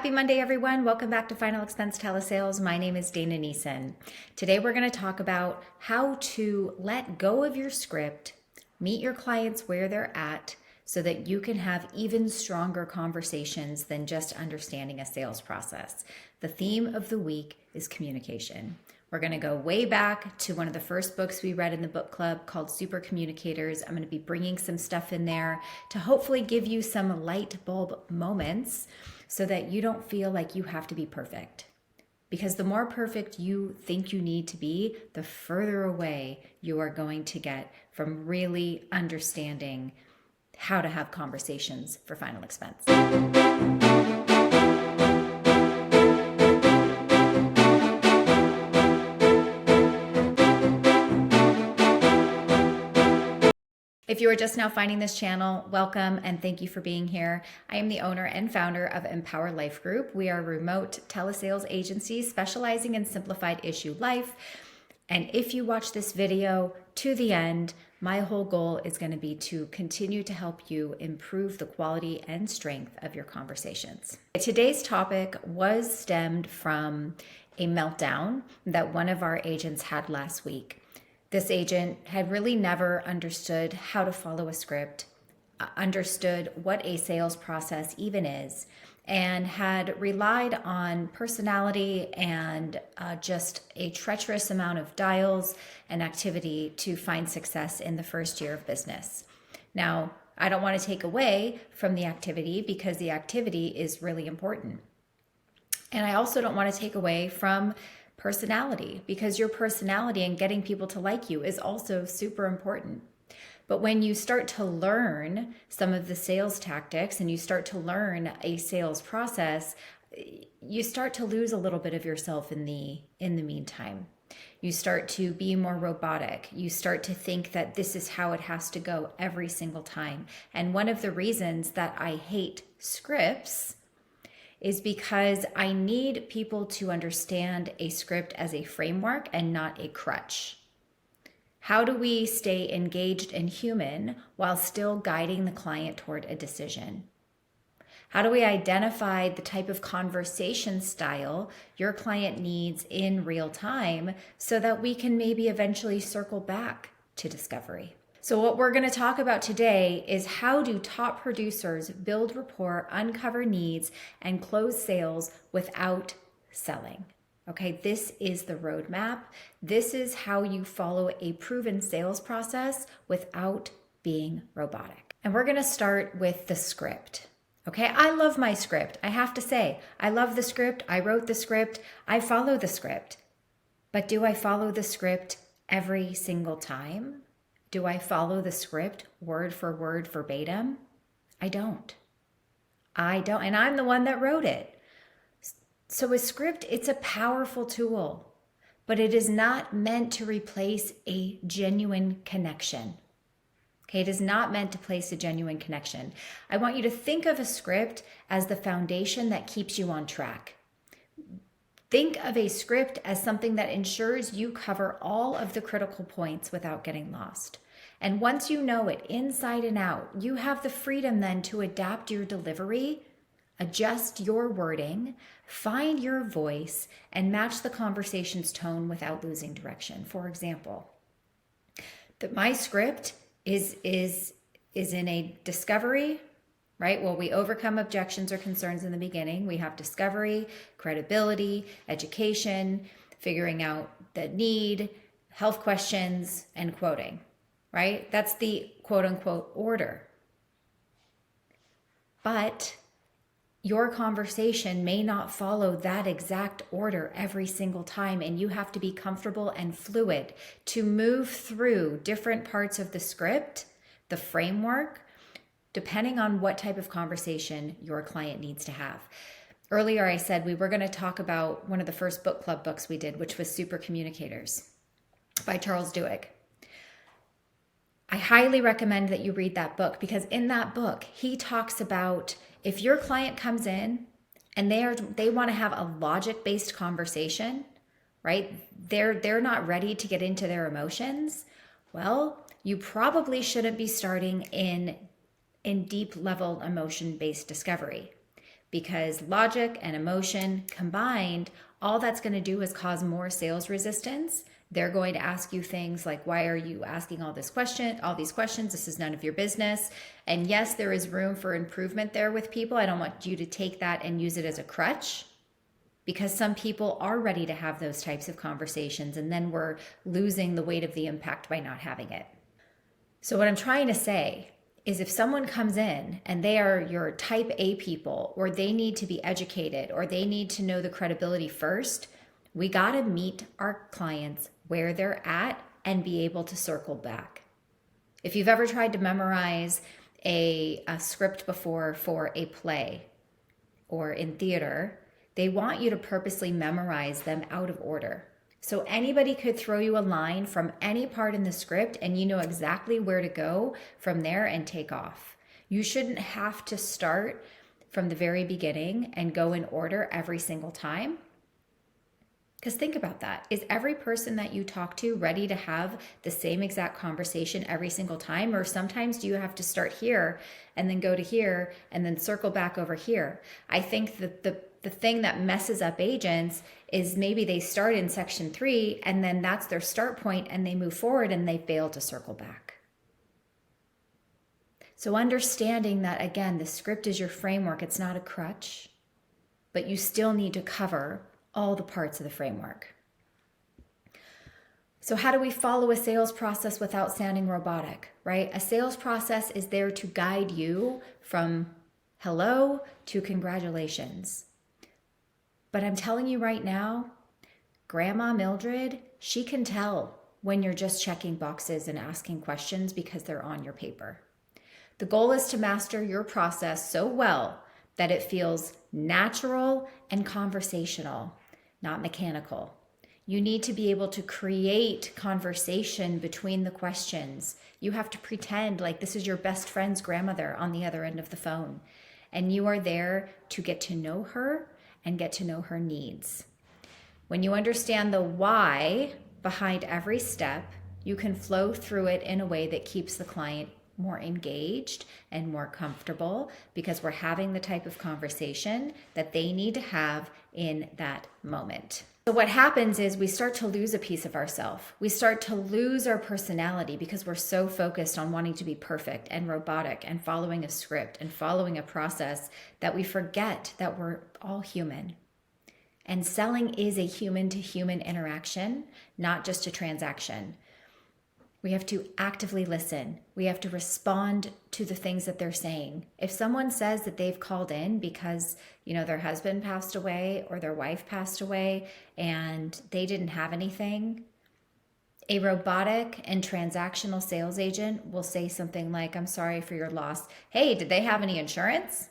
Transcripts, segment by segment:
Happy Monday, everyone. Welcome back to Final Expense Telesales. My name is Dana Neeson. Today, we're going to talk about how to let go of your script, meet your clients where they're at, so that you can have even stronger conversations than just understanding a sales process. The theme of the week is communication. We're going to go way back to one of the first books we read in the book club called Super Communicators. I'm going to be bringing some stuff in there to hopefully give you some light bulb moments so that you don't feel like you have to be perfect. Because the more perfect you think you need to be, the further away you are going to get from really understanding how to have conversations for final expense. If you are just now finding this channel, welcome and thank you for being here. I am the owner and founder of Empower Life Group. We are a remote telesales agency specializing in simplified issue life. And if you watch this video to the end, my whole goal is going to be to continue to help you improve the quality and strength of your conversations. Today's topic was stemmed from a meltdown that one of our agents had last week. This agent had really never understood how to follow a script, understood what a sales process even is, and had relied on personality and just a treacherous amount of dials and activity to find success in the first year of business. Now, I don't want to take away from the activity because the activity is really important. And I also don't want to take away from personality, because your personality and getting people to like you is also super important. But when you start to learn some of the sales tactics and you start to learn a sales process, you start to lose a little bit of yourself in the meantime. You start to be more robotic. You start to think that this is how it has to go every single time. And one of the reasons that I hate scripts is because I need people to understand a script as a framework and not a crutch. How do we stay engaged and human while still guiding the client toward a decision? How do we identify the type of conversation style your client needs in real time so that we can maybe eventually circle back to discovery? So what we're going to talk about today is how do top producers build rapport, uncover needs, and close sales without selling. Okay, this is the roadmap. This is how you follow a proven sales process without being robotic. And we're going to start with the script. Okay, I love my script. I have to say, I love the script. I wrote the script. I follow the script. But do I follow the script every single time? Do I follow the script word for word verbatim? I don't. And I'm the one that wrote it. So a script, it's a powerful tool, but it is not meant to replace a genuine connection. Okay, it is not meant to place a genuine connection. I want you to think of a script as the foundation that keeps you on track. Think of a script as something that ensures you cover all of the critical points without getting lost. And once you know it inside and out, you have the freedom then to adapt your delivery, adjust your wording, find your voice, and match the conversation's tone without losing direction. For example, my script is in a discovery, right? Well, we overcome objections or concerns in the beginning. We have discovery, credibility, education, figuring out the need, health questions, and quoting, right? That's the quote unquote order. But your conversation may not follow that exact order every single time, and you have to be comfortable and fluid to move through different parts of the script, the framework, depending on what type of conversation your client needs to have. Earlier, I said we were going to talk about one of the first book club books we did, which was Super Communicators by Charles Duhigg. I highly recommend that you read that book, because in that book, he talks about if your client comes in and they want to have a logic-based conversation, right? They're not ready to get into their emotions. Well, you probably shouldn't be starting in deep level emotion-based discovery. because logic and emotion combined, all that's going to do is cause more sales resistance. They're going to ask you things like, why are you asking all these questions? This is none of your business. And yes, there is room for improvement there with people. I don't want you to take that and use it as a crutch, because some people are ready to have those types of conversations, and then we're losing the weight of the impact by not having it. So what I'm trying to say is, if someone comes in and they are your type A people, or they need to be educated, or they need to know the credibility first, we got to meet our clients where they're at and be able to circle back. If you've ever tried to memorize a script before for a play or in theater, they want you to purposely memorize them out of order. So anybody could throw you a line from any part in the script and you know exactly where to go from there and take off. You shouldn't have to start from the very beginning and go in order every single time. Because think about that. Is every person that you talk to ready to have the same exact conversation every single time? Or sometimes do you have to start here and then go to here and then circle back over here? I think that the thing that messes up agents is maybe they start in section 3 and then that's their start point and they move forward and they fail to circle back. So understanding that, again, the script is your framework. It's not a crutch, but you still need to cover all the parts of the framework. So how do we follow a sales process without sounding robotic, right? A sales process is there to guide you from hello to congratulations. But I'm telling you right now, Grandma Mildred, she can tell when you're just checking boxes and asking questions because they're on your paper. The goal is to master your process so well that it feels natural and conversational, not mechanical. You need to be able to create conversation between the questions. You have to pretend like this is your best friend's grandmother on the other end of the phone. And you are there to get to know her and get to know her needs. When you understand the why behind every step, you can flow through it in a way that keeps the client more engaged and more comfortable, because we're having the type of conversation that they need to have in that moment. So what happens is we start to lose a piece of ourselves. We start to lose our personality because we're so focused on wanting to be perfect and robotic and following a script and following a process that we forget that we're all human. And selling is a human-to-human interaction, not just a transaction. We have to actively listen. We have to respond to the things that they're saying. If someone says that they've called in because, their husband passed away or their wife passed away and they didn't have anything, a robotic and transactional sales agent will say something like, "I'm sorry for your loss. Hey, did they have any insurance?"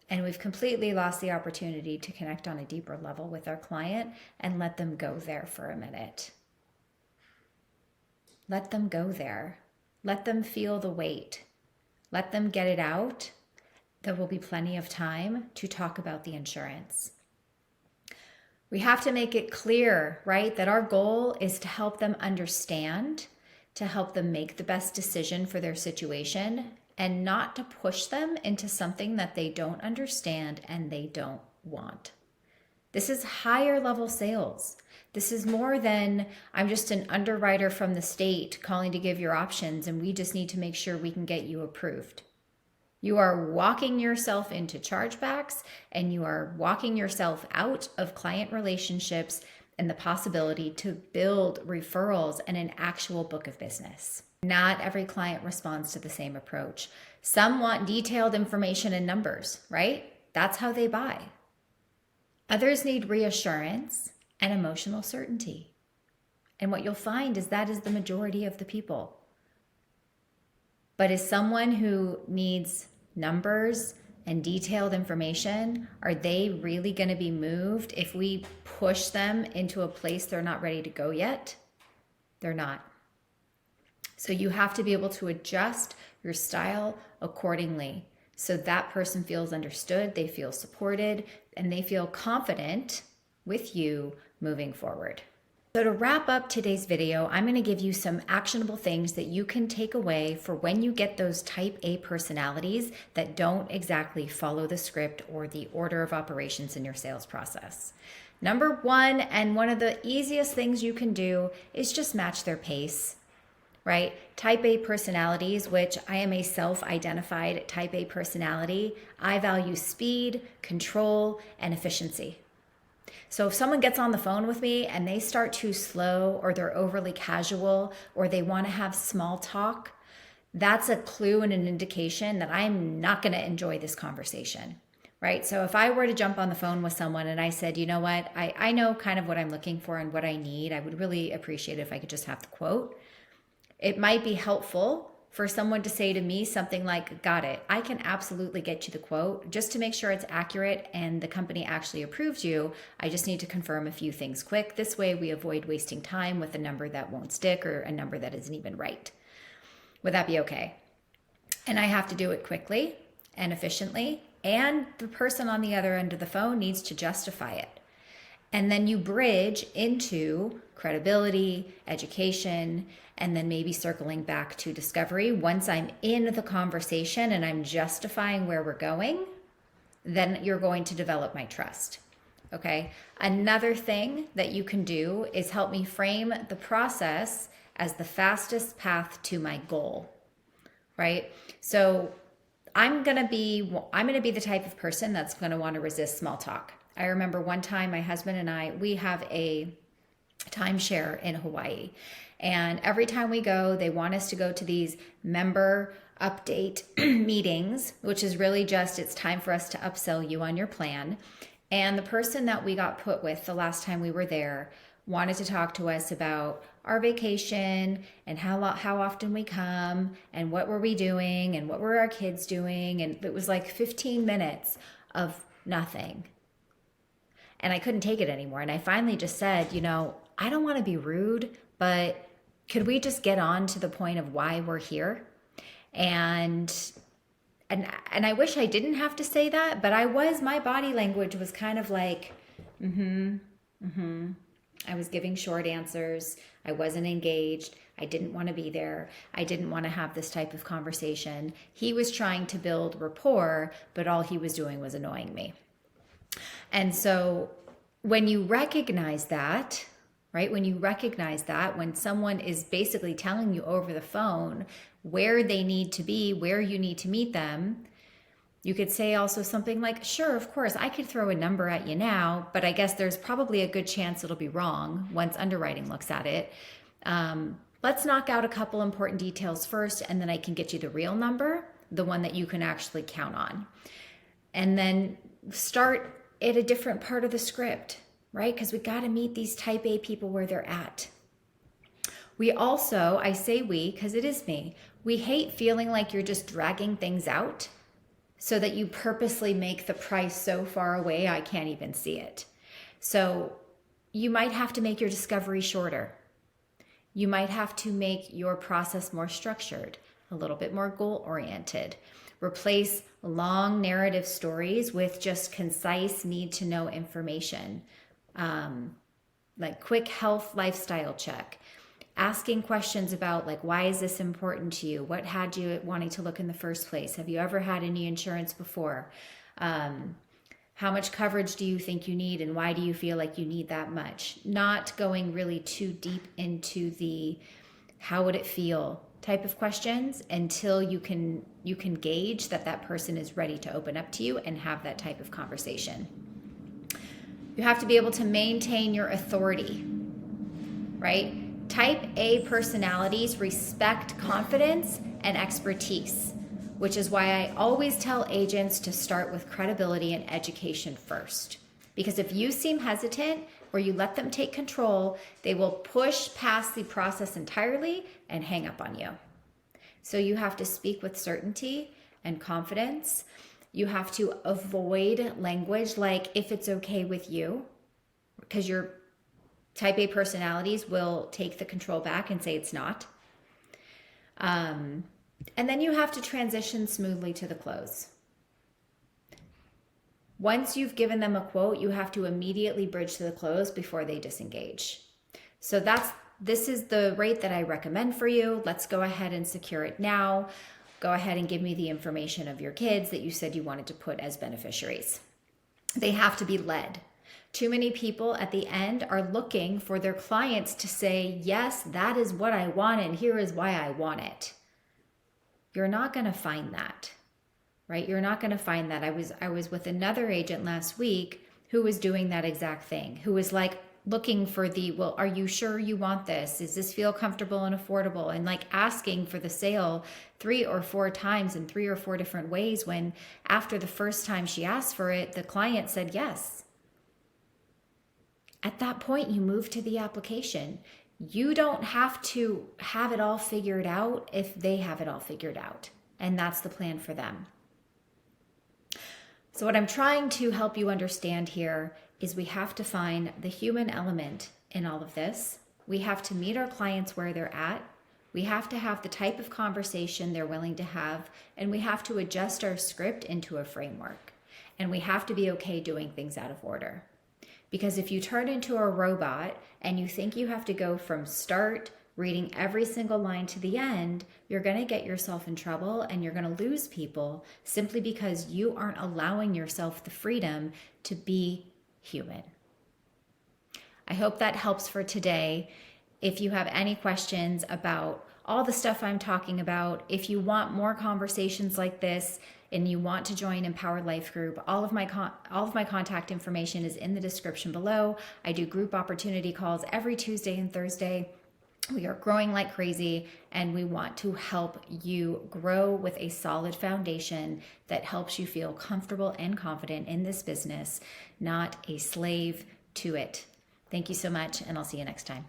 And we've completely lost the opportunity to connect on a deeper level with our client and let them go there for a minute. Let them go there. Let them feel the weight. Let them get it out. There will be plenty of time to talk about the insurance. We have to make it clear, right, that our goal is to help them understand, to help them make the best decision for their situation, and not to push them into something that they don't understand and they don't want. This is higher level sales. This is more than, I'm just an underwriter from the state calling to give your options and we just need to make sure we can get you approved. You are walking yourself into chargebacks and you are walking yourself out of client relationships and the possibility to build referrals and an actual book of business. Not every client responds to the same approach. Some want detailed information and numbers, right? That's how they buy. Others need reassurance and emotional certainty. And what you'll find is that is the majority of the people. But as someone who needs numbers and detailed information, are they really going to be moved if we push them into a place they're not ready to go yet? They're not. So you have to be able to adjust your style accordingly so that person feels understood, they feel supported, and they feel confident with you moving forward. So to wrap up today's video, I'm going to give you some actionable things that you can take away for when you get those type A personalities that don't exactly follow the script or the order of operations in your sales process. Number one, and one of the easiest things you can do, is just match their pace, right? Type A personalities, which I am a self-identified type A personality, I value speed, control, and efficiency. So if someone gets on the phone with me and they start too slow, or they're overly casual, or they want to have small talk, that's a clue and an indication that I'm not going to enjoy this conversation, right? So if I were to jump on the phone with someone and I said, you know what, I know kind of what I'm looking for and what I need, I would really appreciate it if I could just have the quote. It might be helpful for someone to say to me something like, got it, I can absolutely get you the quote. Just to make sure it's accurate and the company actually approves you, I just need to confirm a few things quick. This way we avoid wasting time with a number that won't stick or a number that isn't even right. Would that be okay? And I have to do it quickly and efficiently, and the person on the other end of the phone needs to justify it. And then you bridge into credibility, education, and then maybe circling back to discovery. Once I'm in the conversation and I'm justifying where we're going, then you're going to develop my trust. Okay. Another thing that you can do is help me frame the process as the fastest path to my goal, right? So I'm going to be the type of person that's going to want to resist small talk. I remember one time my husband and I, we have a timeshare in Hawaii. And every time we go, they want us to go to these member update meetings, which is really just, it's time for us to upsell you on your plan. And the person that we got put with the last time we were there wanted to talk to us about our vacation and how often we come and what were we doing and what were our kids doing. And it was like 15 minutes of nothing. And I couldn't take it anymore. And I finally just said, you know, I don't want to be rude, but could we just get on to the point of why we're here? And I wish I didn't have to say that, but my body language was kind of like, I was giving short answers. I wasn't engaged. I didn't want to be there. I didn't want to have this type of conversation. He was trying to build rapport, but all he was doing was annoying me. And so when you recognize that, right? When you recognize that, when someone is basically telling you over the phone where they need to be, where you need to meet them, you could say also something like, sure, of course, I could throw a number at you now, but I guess there's probably a good chance it'll be wrong once underwriting looks at it. Let's knock out a couple important details first, and then I can get you the real number, the one that you can actually count on. And then start at a different part of the script, right? Because we got to meet these type A people where they're at. We also, I say we, because it is me, we hate feeling like you're just dragging things out so that you purposely make the price so far away I can't even see it. So you might have to make your discovery shorter. You might have to make your process more structured, a little bit more goal-oriented. Replace long narrative stories with just concise need-to-know information, like quick health lifestyle check. Asking questions about like, why is this important to you? What had you wanting to look in the first place? Have you ever had any insurance before? How much coverage do you think you need, and why do you feel like you need that much? Not going really too deep into the how would it feel type of questions until you can gauge that person is ready to open up to you and have that type of conversation. You have to be able to maintain your authority, right? Type A personalities respect confidence and expertise, which is why I always tell agents to start with credibility and education first. Because if you seem hesitant or you let them take control, they will push past the process entirely and hang up on you. So you have to speak with certainty and confidence. You have to avoid language like, if it's okay with you, because your type A personalities will take the control back and say it's not. And then you have to transition smoothly to the close. Once you've given them a quote, you have to immediately bridge to the close before they disengage. So this is the rate that I recommend for you. Let's go ahead and secure it now. Go ahead and give me the information of your kids that you said you wanted to put as beneficiaries. They have to be led. Too many people at the end are looking for their clients to say, yes, that is what I want, and here is why I want it. You're not going to find that, right? You're not going to find that. I was with another agent last week who was doing that exact thing, who was like looking for well, are you sure you want this? Does this feel comfortable and affordable? And like asking for the sale 3 or 4 times in 3 or 4 different ways, when after the first time she asked for it, the client said yes. At that point, you move to the application. You don't have to have it all figured out if they have it all figured out. And that's the plan for them. So what I'm trying to help you understand here is we have to find the human element in all of this. We have to meet our clients where they're at. We have to have the type of conversation they're willing to have. And we have to adjust our script into a framework. And we have to be okay doing things out of order. Because if you turn into a robot and you think you have to go from start, reading every single line to the end, you're going to get yourself in trouble and you're going to lose people simply because you aren't allowing yourself the freedom to be human. I hope that helps for today. If you have any questions about all the stuff I'm talking about, if you want more conversations like this, and you want to join Empowered Life Group, all of my contact information is in the description below. I do group opportunity calls every Tuesday and Thursday. We are growing like crazy, and we want to help you grow with a solid foundation that helps you feel comfortable and confident in this business, not a slave to it. Thank you so much, and I'll see you next time.